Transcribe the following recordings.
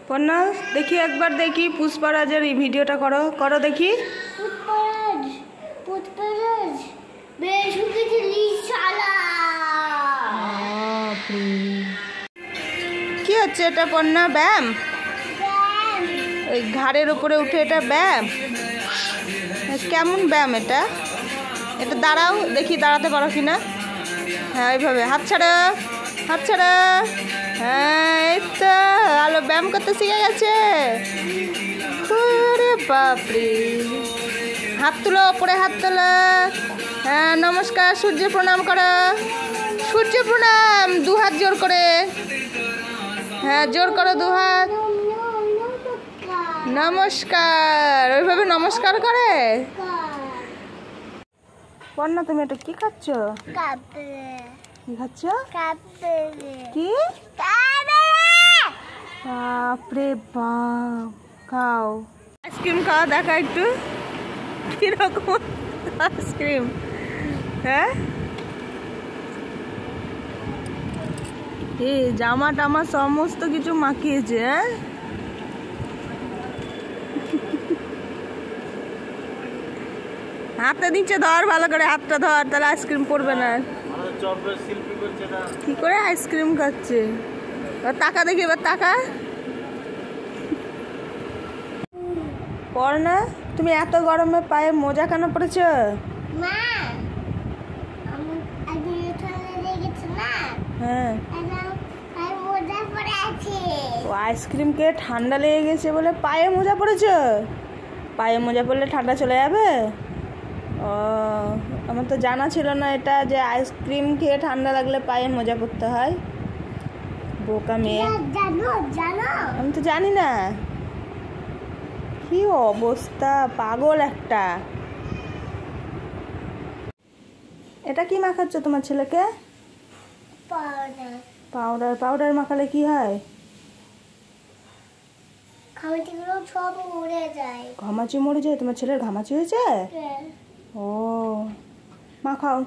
পন্না দেখি একবার দেখি পুষ্পারাজের এই ভিডিওটা করো করো দেখি। কি হচ্ছে এটা পন্না? ব্যায়াম? ওই ঘাড়ের উপরে উঠে এটা ব্যায়াম? কেমন ব্যায়াম এটা? এটা দাঁড়াও দেখি, দাঁড়াতে পারো কিনা। হ্যাঁ ওইভাবে হাত ছাড়া, হাত ছাড়া। হ্যাঁ এই তো আলো ব্যায়াম করতে শিখে গেছে। ওরে বাপরে, হাত তুলো, ওপরে হাত তোলো। হ্যাঁ নমস্কার, সূর্য প্রণাম করো, সূর্য প্রণাম, দু হাত জোর করে। হ্যাঁ জোর করো দু হাত। নমস্কার, ওইভাবে নমস্কার করে। পন্না তুমি এটা কি খাচ্ছ? কি খাচ্ছ? কি? বাপরে বাপ, খাও আইসক্রিম, খাওয়া দেখা একটু কিরকম আইসক্রিম। হ্যাঁ এই জামা টামা সমস্ত কিছু মাখিয়েছে। হ্যাঁ হাতে দিচ্ছে, ধর ভালো করে হাতটা ধর, তাহলে আইসক্রিম পড়বে না। কি করে আইসক্রিম খাচ্ছে? টাকা দেখি, এবার টাকা পর না। তুমি এত গরমে পায়ে মোজা কেন পড়েছ? হ্যাঁ ও আইসক্রিম খেয়ে ঠান্ডা লেগে গেছে বলে পায়ে মোজা পড়েছ? পায়ে মোজা পড়লে ঠান্ডা চলে যাবে? ও আমার তো জানা ছিল না এটা, যে আইসক্রিম খেয়ে ঠান্ডা লাগলে পায়ে মোজা পরতে হয়। বোকা মেয়ে, আমি তো জানি না। কি অবস্থা, পাগল একটা। এটা কি মাখাচ্ছ তোমার ছেলেকে? পাউডার। পাউডার মাখালে কি হয়? ঘামাচিগুলো সব মরে যায়। ঘামাচি মরে যায়? তোমার ছেলের ঘামাচি হয়েছে? ও মাখাও।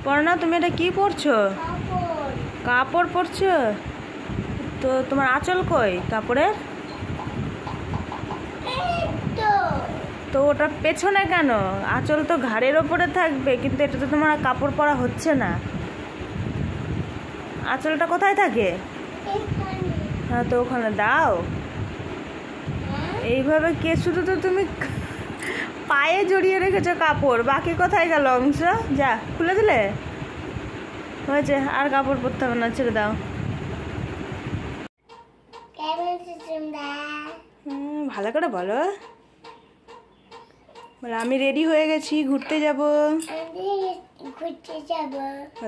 পড়না তুমি এটা কি পরছো? কাপড় পরছো? তো তোমার আঁচল কই কাপড়ের? তো ওটা পেছনে কেন? আঁচল তো ঘাড়ের ওপরে থাকবে, কিন্তু এটা তো তোমার কাপড় পরা হচ্ছে না। আঁচলটা কোথায় থাকে? হ্যাঁ তো ওখানে দাও। এইভাবে কে, শুধু তো তুমি পায়ে জড়িয়ে রেখেছো কাপড়, বাকি কোথায় গেল অংশ? যা খুলে দিলে হয়েছে, আর কাপড় পরতে হবে না, ছেড়ে দাও। ভালো করে বলো। আমি রেডি হয়ে গেছি, ঘুরতে যাব।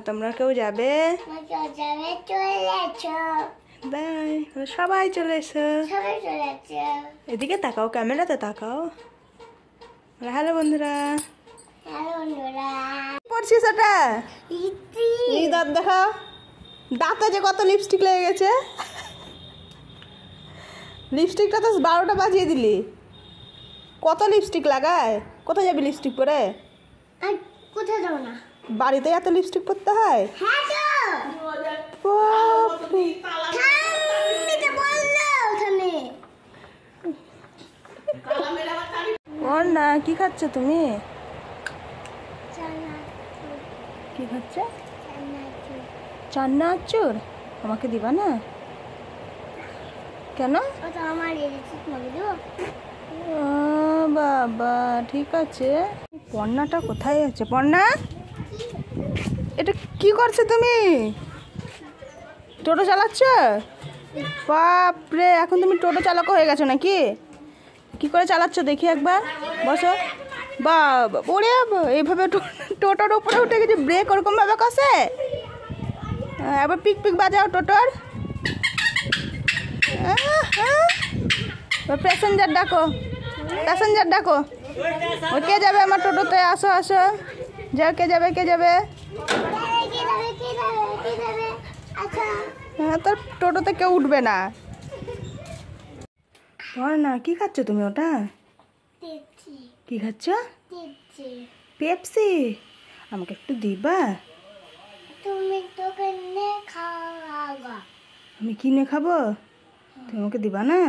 তোমরা কেউ যাবে? সবাই চলে এসো। এদিকে তাকাও, ক্যামেরাতে তাকাও। হ্যালো বন্ধুরা। পড়ছিস ওটা? এই দাঁত দেখা, দাঁতে যে কত লিপস্টিক লেগে গেছে। লিপস্টিকটা তো 12টা বাজিয়ে দিলি। কত লিপস্টিক লাগায়? কোথায় যাবি লিপস্টিক পরে? কোথায় যাবো না, বাড়িতে এত লিপস্টিক পরতে হয়? ওর না, কি খাচ্ছ তুমি? কি খাচ্ছ? চান্নাচুর। আমাকে দিবা না? কেন? বাবা ঠিক আছে। পন্নাটা কোথায় আছে? পন্না এটা কি করছো তুমি? টোটো চালাচ্ছ? বাপরে, এখন তুমি টোটো চালক হয়ে গেছো নাকি? কি করে চালাচ্ছ দেখি একবার, বসো। বাবা ওরে, এইভাবে টোটোর উপরে উঠে গেছে, ব্রেক ওরকম ভাবে কষে। এবার পিক পিক বাজাও টোটোর। প্যাসেঞ্জার ডাকো, প্যাসেঞ্জার ডাকো। ও কে যাবে আমার টোটোতে? আসো আসো, যাও। কে যাবে, কে যাবে? হ্যাঁ তোর টোটোতে কেউ উঠবে না। বল না, কি খাচ্ছ তুমি ওটা? কি খাচ্ছ? পেপসি। আমাকে একটু দিবা? তুমি তো কিনে খাওয়া। আমি কিনে খাবো? তুমি আমাকে দিবা না?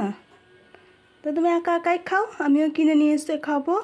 তো তুমি একা একাই খাও, আমিও কিনে নিয়ে এসে খাবো।